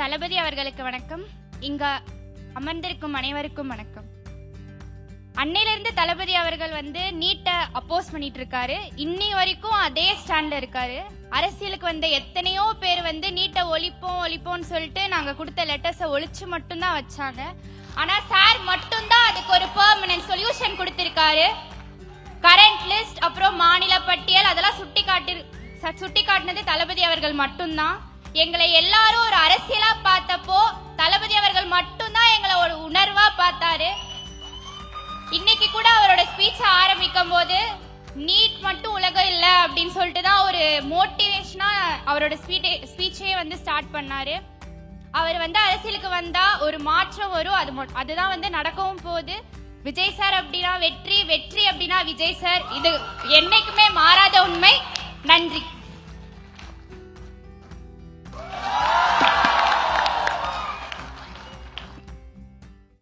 தளபதி அவர்களுக்கு வணக்கம். இங்க அமர்ந்திருக்கும் அனைவருக்கும் வணக்கம். அன்னையிலிருந்து தளபதி அவர்கள் நீட்டை அப்போஸ் பண்ணிட்டு இருக்காரு. இன்னி வரைக்கும் அதே ஸ்டாண்ட்ல இருக்காரு. அரசியலுக்கு எத்தனையோ பேர் நீட்டை ஒழிப்போம்னு சொல்லிட்டு நாங்க கொடுத்த லெட்டர்ஸை ஒழிச்சு மட்டும்தான் வச்சாங்க. ஆனா சார் மட்டும்தான் அதுக்கு ஒரு பெர்மனன்ட் சொல்யூஷன் கொடுத்திருக்காரு. கரண்ட் லிஸ்ட் அப்புறம் மாநில பட்டியல் அதெல்லாம் சுட்டி காட்டினது தளபதி அவர்கள் மட்டும்தான். எங்களை எல்லாரும் ஒரு அரசியலா பார்த்தப்போ தளபதி அவர்கள் மட்டும்தான் எங்களை ஒரு உணர்வா பார்த்தாரு. இன்னைக்கு கூட அவரோட ஸ்பீச் ஆரம்பிக்கும் போது நீட் மட்டும் உலகம் இல்லை அப்படின்னு சொல்லிட்டு தான் ஒரு மோட்டிவேஷனா அவரோட ஸ்பீச்சே ஸ்டார்ட் பண்ணாரு. அவர் அரசியலுக்கு வந்தா ஒரு மாற்றம் வரும், அதுதான் நடக்கவும் போகுது. விஜய் சார் அப்படின்னா வெற்றி, வெற்றி அப்படின்னா விஜய் சார். இது என்னைக்குமே மாறாத உண்மை. நன்றி.